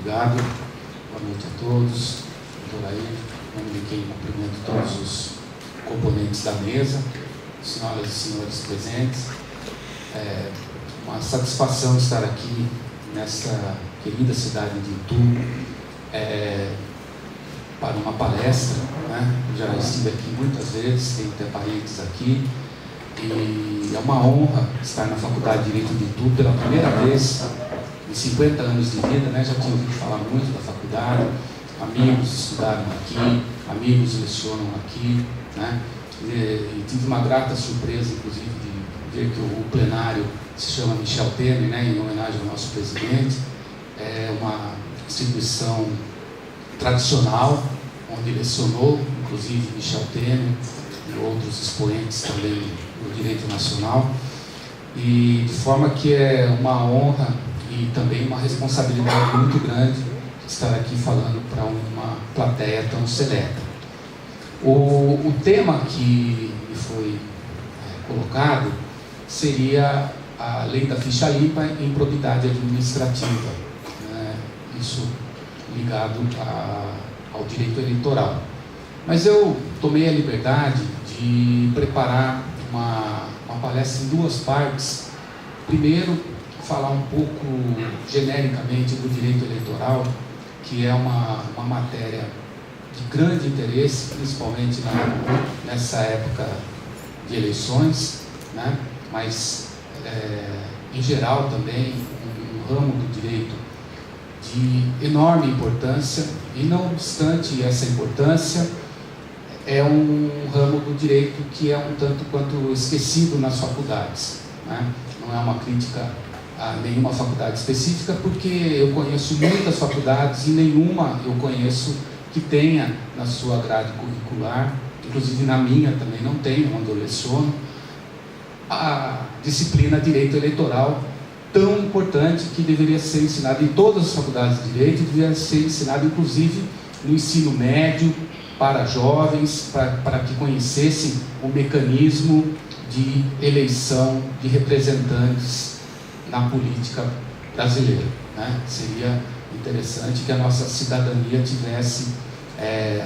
Obrigado. Boa noite a todos. Doutor Air, em nome de quem cumprimento todos os componentes da mesa, senhoras e senhores presentes. É uma satisfação estar aqui nessa querida cidade de Itu, para uma palestra, né? Já estive aqui muitas vezes, tenho até parentes aqui, e é uma honra estar na Faculdade de Direito de Itu pela primeira vez em 50 anos de vida, né? Já tinha ouvido falar muito da faculdade, amigos estudaram aqui, amigos lecionam aqui, né? E tive uma grata surpresa, inclusive, de ver que o plenário se chama Michel Temer, né? Em homenagem ao nosso presidente. É uma instituição tradicional, onde lecionou, inclusive, Michel Temer e outros expoentes também do direito nacional, e de forma que é uma honra e também uma responsabilidade muito grande estar aqui falando para uma plateia tão seleta. O tema que me foi colocado seria a lei da ficha limpa em improbidade administrativa, né? Isso ligado ao direito eleitoral. Mas eu tomei a liberdade de preparar uma palestra em duas partes. Primeiro, falar um pouco genericamente do direito eleitoral, que é uma matéria de grande interesse, principalmente nessa época de eleições, né? Mas, em geral, também um ramo do direito de enorme importância, e não obstante essa importância, é um ramo do direito que é um tanto quanto esquecido nas faculdades, né? Não é uma crítica a nenhuma faculdade específica, porque eu conheço muitas faculdades e nenhuma eu conheço que tenha na sua grade curricular, inclusive na minha também não tem, onde eu leciono, a disciplina Direito Eleitoral, tão importante, que deveria ser ensinada em todas as faculdades de Direito, e deveria ser ensinada inclusive no ensino médio, para jovens, para que conhecessem o mecanismo de eleição de representantes na política brasileira, né? Seria interessante que a nossa cidadania tivesse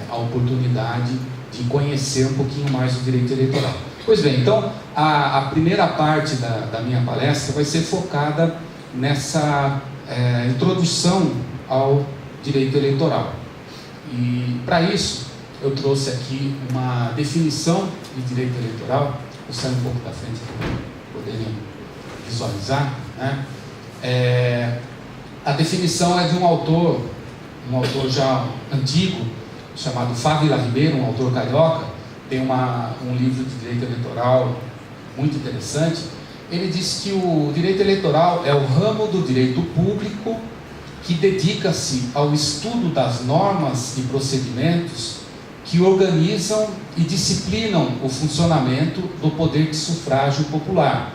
a oportunidade de conhecer um pouquinho mais o direito eleitoral. Pois bem, então a primeira parte da minha palestra vai ser focada nessa introdução ao direito eleitoral. E para isso eu trouxe aqui uma definição de direito eleitoral. Vou sair um pouco da frente para poderem visualizar, né? A definição é de um autor já antigo, chamado Fávila Ribeiro, um autor carioca. Tem um livro de direito eleitoral muito interessante. Ele diz que o direito eleitoral é o ramo do direito público que dedica-se ao estudo das normas e procedimentos que organizam e disciplinam o funcionamento do poder de sufrágio popular,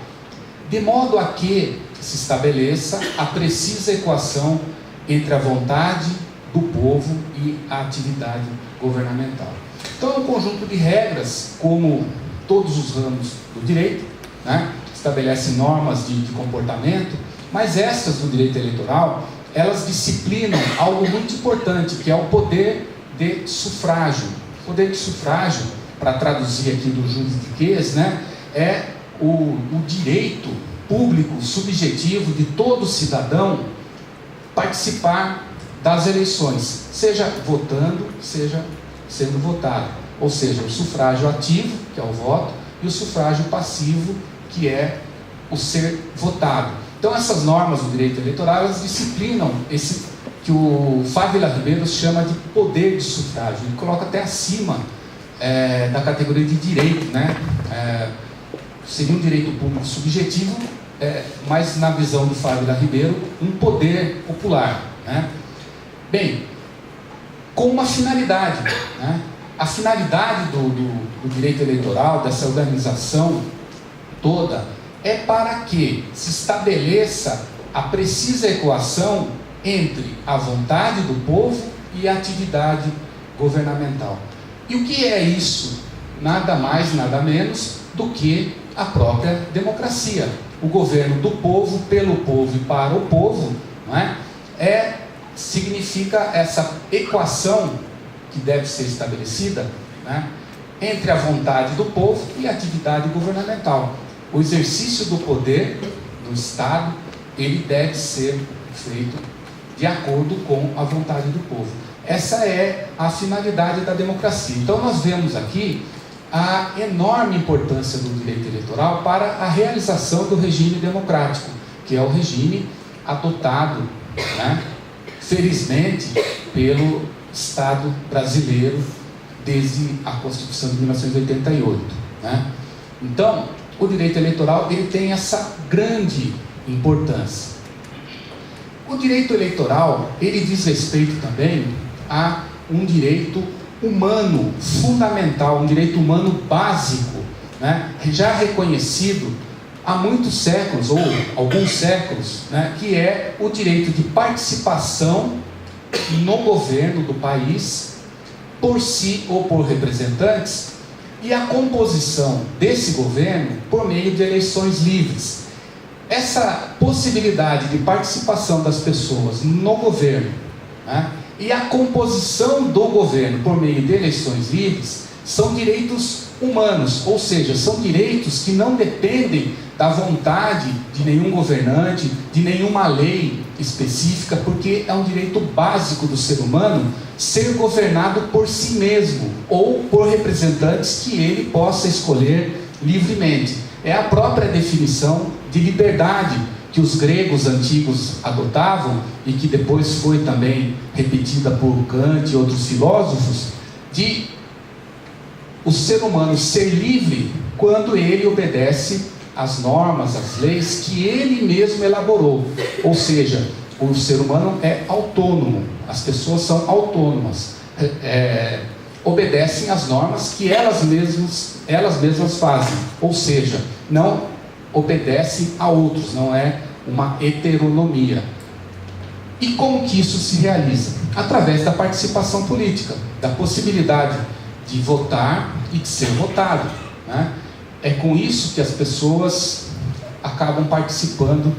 de modo a que se estabeleça a precisa equação entre a vontade do povo e a atividade governamental. Então, é um conjunto de regras, como todos os ramos do direito, né? Estabelece normas de comportamento, mas estas do direito eleitoral, elas disciplinam algo muito importante, que é o poder de sufrágio. O poder de sufrágio, para traduzir aqui do juridiquês, né, é o direito público subjetivo de todo cidadão participar das eleições, seja votando, seja sendo votado. Ou seja, o sufrágio ativo, que é o voto, e o sufrágio passivo, que é o ser votado. Então, essas normas do direito eleitoral, elas disciplinam esse que o Fávila Ribeiro chama de poder de sufrágio. Ele coloca até acima da categoria de direito, né? Seria um direito público subjetivo, mas na visão do Fávila Ribeiro, um poder popular, né? Bem, com uma finalidade, né? A finalidade do direito eleitoral, dessa organização toda, é para que se estabeleça a precisa equação entre a vontade do povo e a atividade governamental. E o que é isso? Nada mais, nada menos do que a própria democracia. O governo do povo, pelo povo e para o povo, não é? significa essa equação que deve ser estabelecida, né, entre a vontade do povo e a atividade governamental. O exercício do poder do Estado, ele deve ser feito de acordo com a vontade do povo. Essa é a finalidade da democracia. Então nós vemos aqui a enorme importância do direito eleitoral para a realização do regime democrático, que é o regime adotado, né, felizmente, pelo Estado brasileiro desde a Constituição de 1988. Né? Então, o direito eleitoral ele tem essa grande importância. O direito eleitoral ele diz respeito também a um direito humano fundamental, um direito humano básico, né? Já reconhecido há muitos séculos, ou alguns séculos, né? Que é o direito de participação no governo do país, por si ou por representantes, e a composição desse governo por meio de eleições livres. Essa possibilidade de participação das pessoas no governo, né, e a composição do governo por meio de eleições livres são direitos humanos, ou seja, são direitos que não dependem da vontade de nenhum governante, de nenhuma lei específica, porque é um direito básico do ser humano ser governado por si mesmo ou por representantes que ele possa escolher livremente. É a própria definição de liberdade que os gregos antigos adotavam e que depois foi também repetida por Kant e outros filósofos, de o ser humano ser livre quando ele obedece às normas, às leis que ele mesmo elaborou. Ou seja, o ser humano é autônomo, as pessoas são autônomas, obedecem às normas que elas mesmas fazem, ou seja, não obedecem a outros, não é uma heteronomia. E como que isso se realiza? Através da participação política, da possibilidade de votar e de ser votado, né? É com isso que as pessoas acabam participando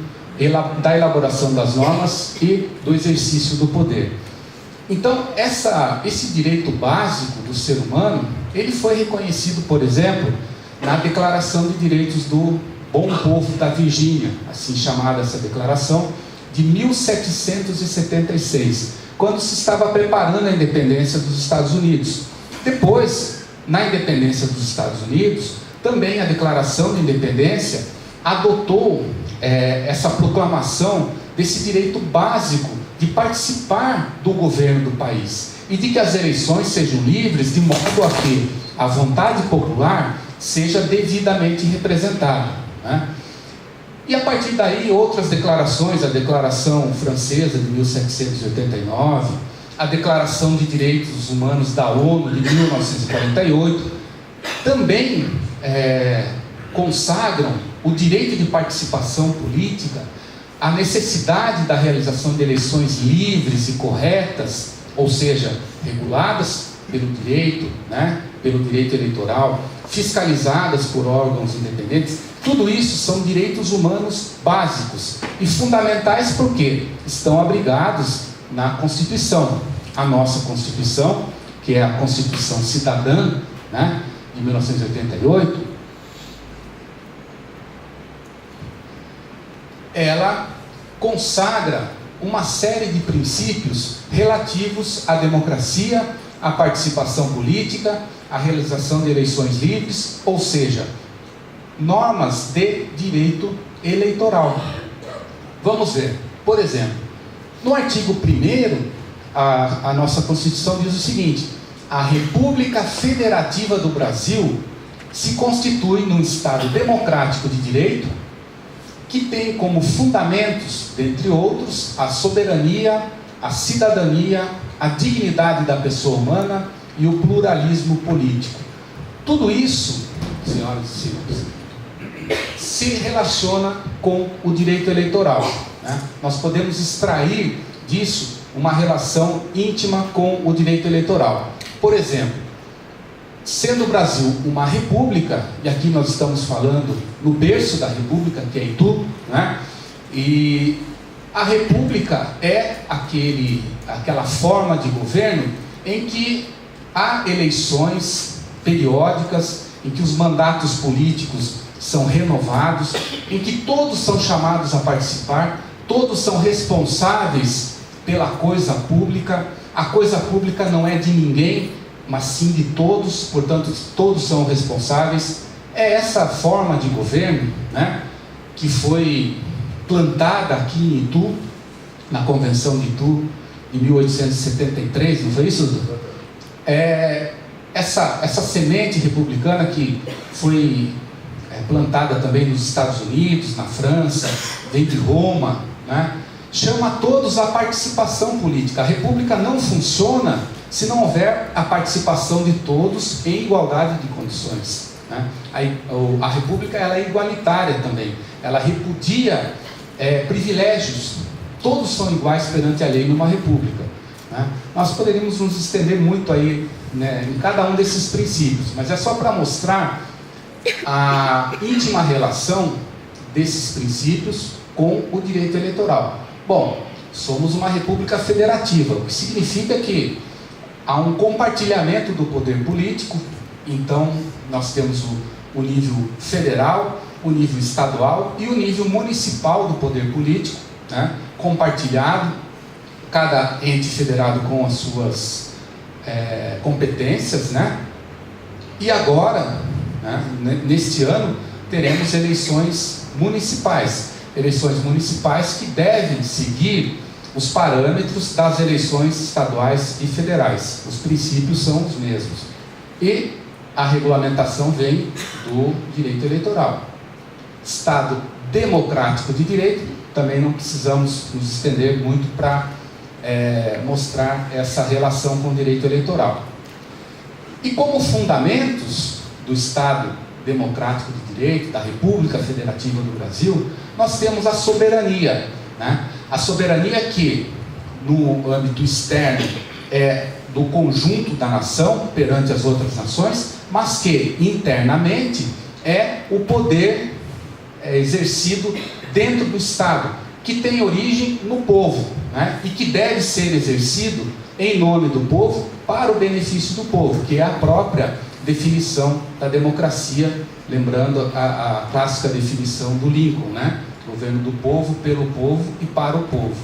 da elaboração das normas e do exercício do poder. Então, esse direito básico do ser humano, ele foi reconhecido, por exemplo, na Declaração de Direitos do Bom Povo da Virgínia, assim chamada essa declaração, de 1776, quando se estava preparando a independência dos Estados Unidos. Depois, na independência dos Estados Unidos, também a Declaração de Independência adotou essa proclamação desse direito básico de participar do governo do país e de que as eleições sejam livres, de modo a que a vontade popular seja devidamente representada, né? E a partir daí outras declarações, a Declaração Francesa de 1789, a Declaração de Direitos Humanos da ONU de 1948, também consagram o direito de participação política, a necessidade da realização de eleições livres e corretas, ou seja, reguladas pelo direito, né, pelo direito eleitoral, fiscalizadas por órgãos independentes. Tudo isso são direitos humanos básicos e fundamentais porque estão abrigados na Constituição. A nossa Constituição, que é a Constituição Cidadã, né, de 1988, ela consagra uma série de princípios relativos à democracia, à participação política, à realização de eleições livres, ou seja, normas de direito eleitoral. Vamos ver, por exemplo, no artigo 1º, a nossa Constituição diz o seguinte: a República Federativa do Brasil se constitui num Estado democrático de direito que tem como fundamentos, dentre outros, a soberania, a cidadania, a dignidade da pessoa humana e o pluralismo político. Tudo isso, senhoras e senhores, se relaciona com o direito eleitoral, né? Nós podemos extrair disso uma relação íntima com o direito eleitoral. Por exemplo, sendo o Brasil uma república, e aqui nós estamos falando no berço da república, que é Itu, né? E A república é aquela forma de governo em que há eleições periódicas, em que os mandatos políticos são renovados, em que todos são chamados a participar, todos são responsáveis pela coisa pública. A coisa pública não é de ninguém, mas sim de todos, portanto todos são responsáveis. É essa forma de governo, né, que foi plantada aqui em Itu, na Convenção de Itu, em 1873, não foi isso? Essa semente republicana que foi plantada também nos Estados Unidos, na França, vem de Roma, né? Chama todos à participação política. A república não funciona se não houver a participação de todos em igualdade de condições, né? A república, ela é igualitária também, ela repudia privilégios. Todos são iguais perante a lei numa república, né? Nós poderíamos nos estender muito aí, né, em cada um desses princípios, mas é só para mostrar a íntima relação desses princípios com o direito eleitoral. Bom, somos uma república federativa, o que significa que há um compartilhamento do poder político. Então nós temos o nível federal, o nível estadual e o nível municipal do poder político, né, compartilhado, cada ente federado com as suas competências, né? E agora, né, neste ano, teremos eleições municipais que devem seguir os parâmetros das eleições estaduais e federais. Os princípios são os mesmos. E a regulamentação vem do direito eleitoral. Estado democrático de direito, também não precisamos nos estender muito para mostrar essa relação com o direito eleitoral. E como fundamentos do Estado democrático de direito, da República Federativa do Brasil, nós temos a soberania, né? A soberania que, no âmbito externo, é do conjunto da nação perante as outras nações, mas que, internamente, é o poder exercido dentro do Estado, que tem origem no povo, né? E que deve ser exercido em nome do povo, para o benefício do povo, que é a própria definição da democracia, lembrando a clássica definição do Lincoln, né? Governo do povo, pelo povo e para o povo.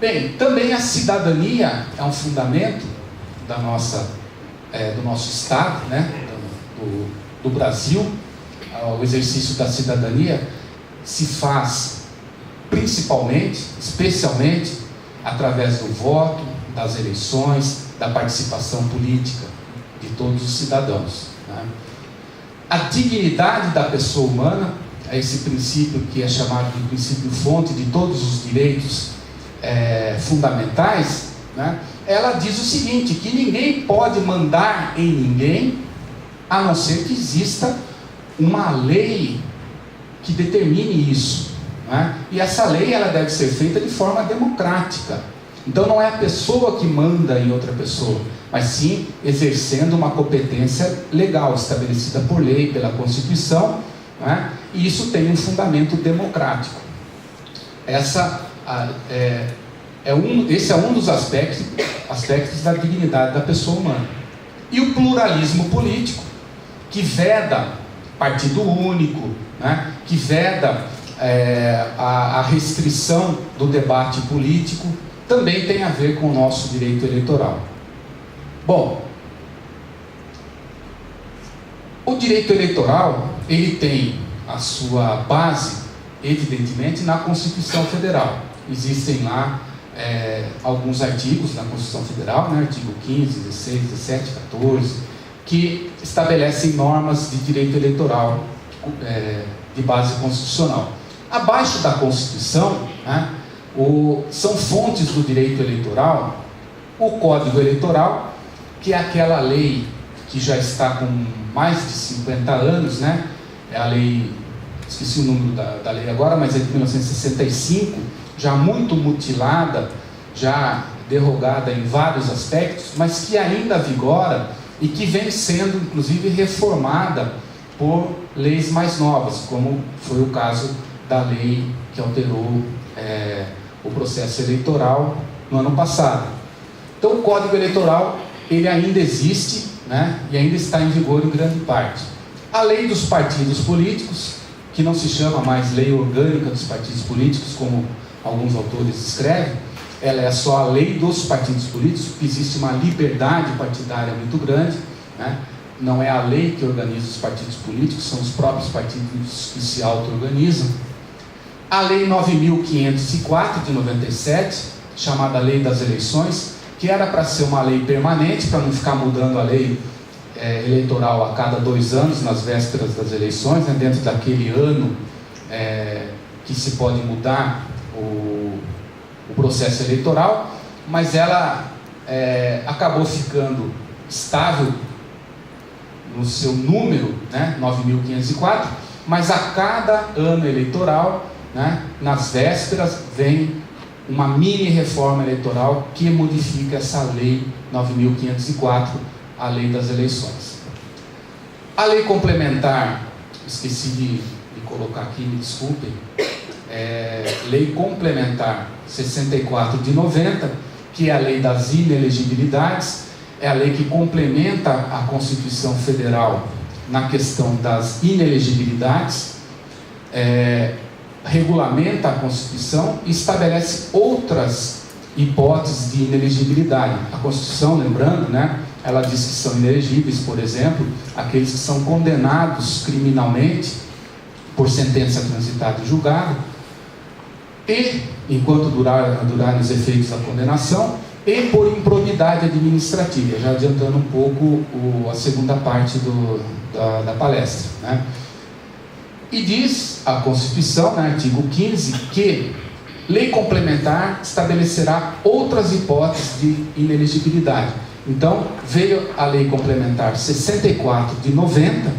Bem, também a cidadania é um fundamento do nosso Estado, né? do Brasil. O exercício da cidadania se faz principalmente, especialmente, através do voto, das eleições, da participação política de todos os cidadãos, né? A dignidade da pessoa humana é esse princípio que é chamado de princípio fonte de todos os direitos fundamentais, né? Ela diz o seguinte, que ninguém pode mandar em ninguém, a não ser que exista uma lei que determine isso, né? E essa lei, ela deve ser feita de forma democrática. Então não é a pessoa que manda em outra pessoa, mas sim exercendo uma competência legal, estabelecida por lei, pela Constituição, né? E isso tem um fundamento democrático. Esse é um dos aspectos da dignidade da pessoa humana. E o pluralismo político, que veda partido único, né? Que veda a restrição do debate político, também tem a ver com o nosso direito eleitoral. Bom, o direito eleitoral, ele tem a sua base, evidentemente, na Constituição Federal. Existem lá alguns artigos na Constituição Federal, né, artigo 15, 16, 17, 14, que estabelecem normas de direito eleitoral de base constitucional. Abaixo da Constituição, né, são fontes do direito eleitoral, o Código Eleitoral, que é aquela lei que já está com mais de 50 anos, né? É a lei, esqueci o número da lei agora, mas é de 1965, já muito mutilada, já derrogada em vários aspectos, mas que ainda vigora e que vem sendo, inclusive, reformada por leis mais novas, como foi o caso da lei que alterou o processo eleitoral no ano passado. Então o Código Eleitoral ele ainda existe, né, e ainda está em vigor em grande parte. A lei dos partidos políticos, que não se chama mais lei orgânica dos partidos políticos, como alguns autores escrevem, ela é só a lei dos partidos políticos, porque existe uma liberdade partidária muito grande, né? Não é a lei que organiza os partidos políticos, são os próprios partidos que se auto-organizam. A Lei 9.504 de 97, chamada Lei das Eleições, que era para ser uma lei permanente, para não ficar mudando a lei eleitoral a cada 2 anos, nas vésperas das eleições, né, dentro daquele ano que se pode mudar o processo eleitoral, mas ela acabou ficando estável no seu número, né, 9.504, mas a cada ano eleitoral, né, nas vésperas, vem uma mini reforma eleitoral que modifica essa lei 9.504, a lei das eleições. A lei complementar, esqueci de colocar aqui, me desculpem, lei complementar 64 de 90, que é a lei das inelegibilidades, é a lei que complementa a Constituição Federal na questão das inelegibilidades, regulamenta a Constituição e estabelece outras hipóteses de inelegibilidade. A Constituição, lembrando, né, ela diz que são inelegíveis, por exemplo, aqueles que são condenados criminalmente por sentença transitada e julgada, e, enquanto durarem os efeitos da condenação, e por improbidade administrativa, já adiantando um pouco a segunda parte da palestra, né? E diz a Constituição, né, artigo 15, que lei complementar estabelecerá outras hipóteses de inelegibilidade. Então, veio a lei complementar 64 de 90,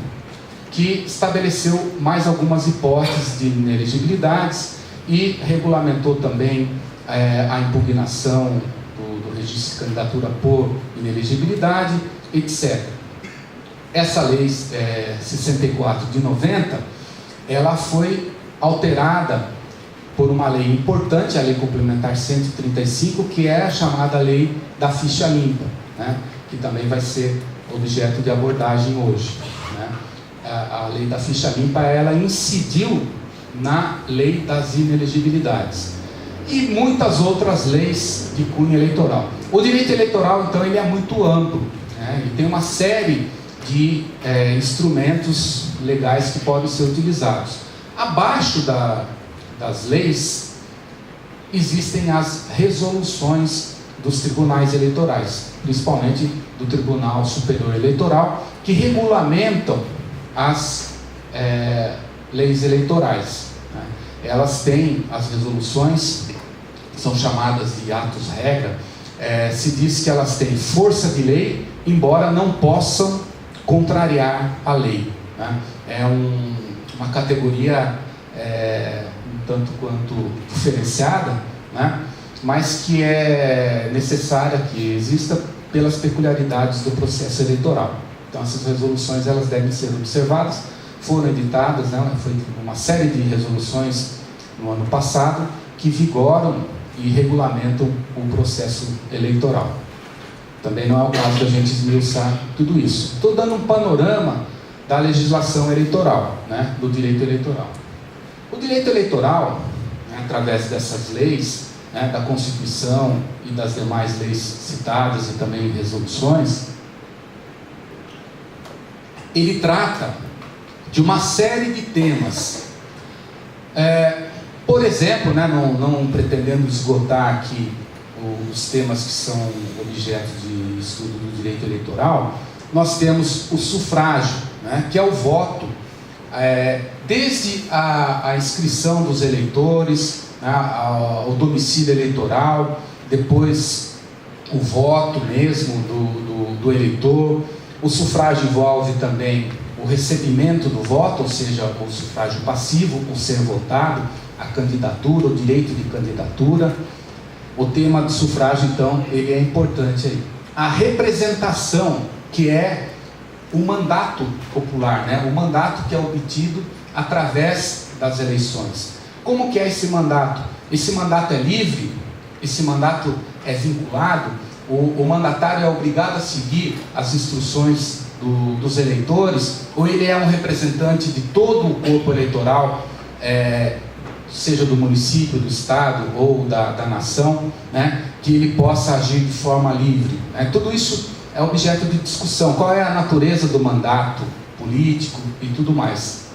que estabeleceu mais algumas hipóteses de inelegibilidades e regulamentou também a impugnação do registro de candidatura por inelegibilidade, etc. Essa lei 64 de 90, ela foi alterada por uma lei importante, a lei complementar 135, que é a chamada lei da ficha limpa, né? Que também vai ser objeto de abordagem hoje, né? A lei da ficha limpa, ela incidiu na lei das inelegibilidades e muitas outras leis de cunho eleitoral. O direito eleitoral, então, ele é muito amplo, né? Ele tem uma série de instrumentos legais que podem ser utilizados. Abaixo das leis existem as resoluções dos tribunais eleitorais, principalmente do Tribunal Superior Eleitoral, que regulamentam as leis eleitorais, né? Elas têm as resoluções, são chamadas de atos-regra. Se diz que elas têm força de lei, embora não possam contrariar a lei, né? É uma categoria um tanto quanto diferenciada, né? Mas que é necessária que exista pelas peculiaridades do processo eleitoral. Então essas resoluções, elas devem ser observadas. Foram editadas, né, foi uma série de resoluções no ano passado que vigoram e regulamentam o processo eleitoral. Também não é o caso da gente esmiuçar tudo isso. Estou dando um panorama da legislação eleitoral, né, do direito eleitoral. O direito eleitoral, né, através dessas leis, né, da Constituição e das demais leis citadas e também resoluções, ele trata de uma série de temas. Por exemplo, né, não pretendendo esgotar aqui os temas que são objeto de estudo do direito eleitoral, nós temos o sufrágio, né, que é o voto, desde a inscrição dos eleitores, né, o domicílio eleitoral, depois o voto mesmo do eleitor. O sufrágio envolve também o recebimento do voto, ou seja, o sufrágio passivo, o ser votado, a candidatura, o direito de candidatura. O tema do sufrágio, então, ele é importante aí. A representação, que é o mandato popular, né? O mandato que é obtido através das eleições. Como que é esse mandato? esse mandato é livre, esse mandato é vinculado, o mandatário é obrigado a seguir as instruções dos eleitores, ou ele é um representante de todo o corpo eleitoral, seja do município, do estado ou da nação, né, que ele possa agir de forma livre, né? Tudo isso é objeto de discussão. Qual é a natureza do mandato político e tudo mais?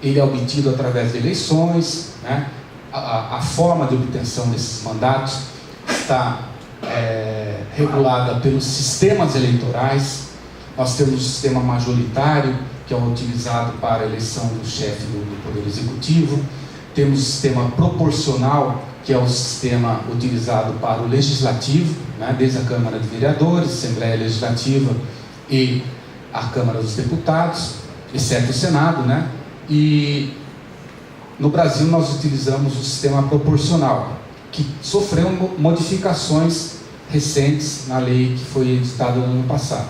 Ele é obtido através de eleições, né? A forma de obtenção desses mandatos está regulada pelos sistemas eleitorais. Nós temos o sistema majoritário, que é utilizado para a eleição do chefe do Poder Executivo. Temos o sistema proporcional, que é o sistema utilizado para o Legislativo, né, desde a Câmara de Vereadores, Assembleia Legislativa e a Câmara dos Deputados, exceto o Senado, né? E no Brasil nós utilizamos o sistema proporcional, que sofreu modificações recentes na lei que foi editada no ano passado.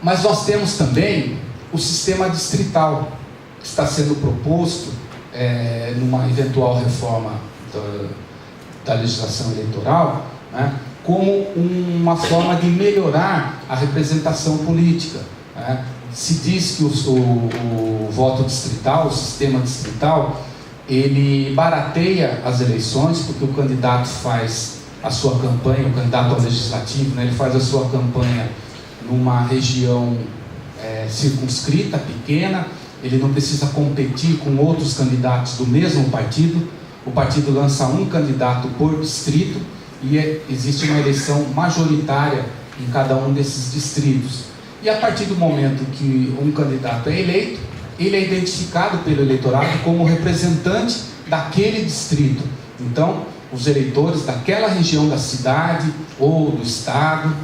Mas nós temos também o sistema distrital, que está sendo proposto numa eventual reforma da legislação eleitoral, né, como uma forma de melhorar a representação política, né? Se diz que o voto distrital, o sistema distrital, ele barateia as eleições, porque o candidato faz a sua campanha, o candidato ao legislativo, né, ele faz a sua campanha numa região circunscrita, pequena. Ele não precisa competir com outros candidatos do mesmo partido. O partido lança um candidato por distrito e existe uma eleição majoritária em cada um desses distritos. E a partir do momento que um candidato é eleito, ele é identificado pelo eleitorado como representante daquele distrito. Então, os eleitores daquela região da cidade ou do estado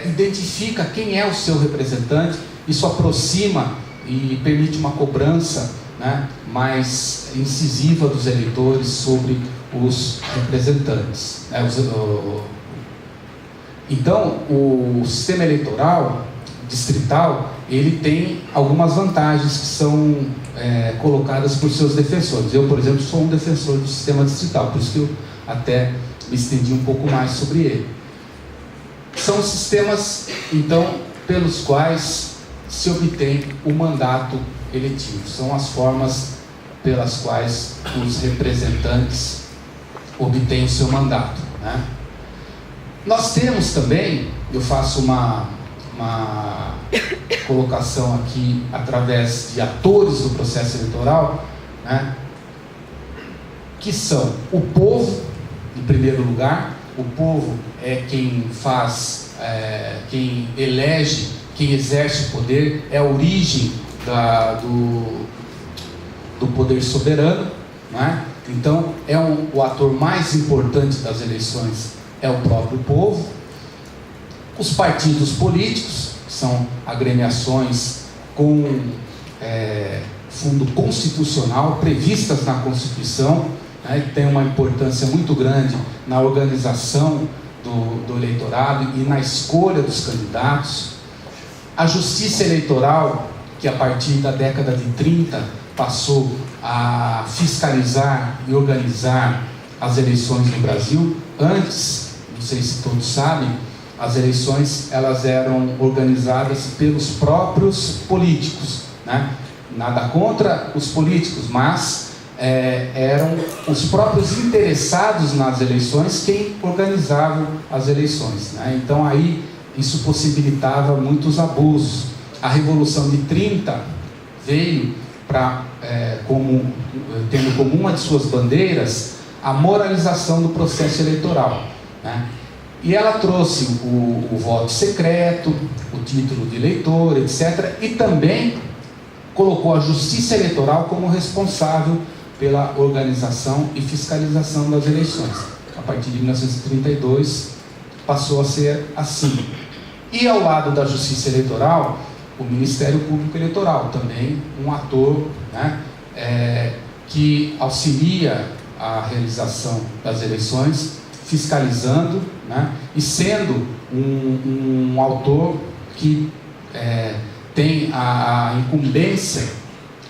identifica quem é o seu representante. Isso aproxima e permite uma cobrança, né, mais incisiva dos eleitores sobre os representantes, né? Então, o sistema eleitoral distrital, ele tem algumas vantagens que são colocadas por seus defensores. Eu, por exemplo, sou um defensor do sistema distrital, por isso que eu até me estendi um pouco mais sobre ele. São sistemas, então, pelos quais se obtém o mandato eletivo. São as formas pelas quais os representantes obtêm o seu mandato, né? Nós temos também, eu faço uma colocação aqui através de atores do processo eleitoral, né, que são o povo, em primeiro lugar. O povo é quem faz, quem elege, quem exerce o poder, é a origem do poder soberano, né? Então, o ator mais importante das eleições é o próprio povo. Os partidos políticos, que são agremiações com fundo constitucional, previstas na Constituição, né, que tem uma importância muito grande na organização do eleitorado e na escolha dos candidatos. A justiça eleitoral, que a partir da década de 30 passou a fiscalizar e organizar as eleições no Brasil. Antes, não sei se todos sabem, as eleições elas eram organizadas pelos próprios políticos, né? Nada contra os políticos, mas eram os próprios interessados nas eleições quem organizavam as eleições, né? Então aí isso possibilitava muitos abusos. A Revolução de 30 veio tendo como uma de suas bandeiras a moralização do processo eleitoral, né? E ela trouxe o voto secreto, o título de eleitor, etc. E também colocou a justiça eleitoral como responsável pela organização e fiscalização das eleições. A partir de 1932 passou a ser assim. E ao lado da justiça eleitoral, o Ministério Público Eleitoral, também um ator, né, que auxilia a realização das eleições, fiscalizando, né, e sendo um autor que tem a incumbência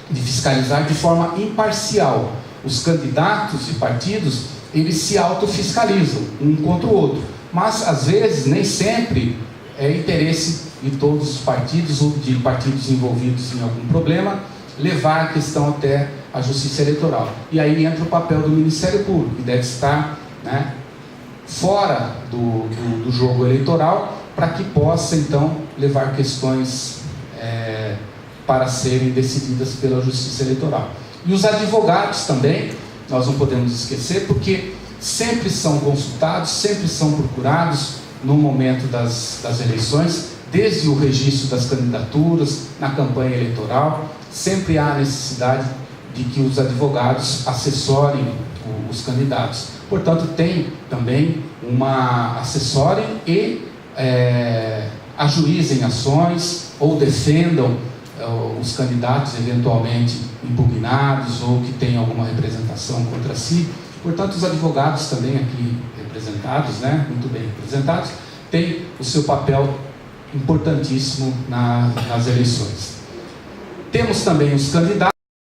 de fiscalizar de forma imparcial. os candidatos de partidos, eles se autofiscalizam um contra o outro, mas às vezes, nem sempre, é interesse de todos os partidos ou de partidos envolvidos em algum problema levar a questão até a Justiça Eleitoral. E aí entra o papel do Ministério Público, que deve estar, né, fora do jogo eleitoral, para que possa então levar questões para serem decididas pela Justiça Eleitoral. E os advogados também, nós não podemos esquecer, porque sempre são consultados, sempre são procurados no momento das eleições, desde o registro das candidaturas, na campanha eleitoral, sempre há necessidade de que os advogados assessorem os candidatos. Portanto, tem também assessorem e ajuizem ações ou defendam os candidatos eventualmente impugnados ou que tenham alguma representação contra si. Portanto, os advogados também aqui representados, né, muito bem representados, têm o seu papel importantíssimo nas eleições. Temos também os candidatos.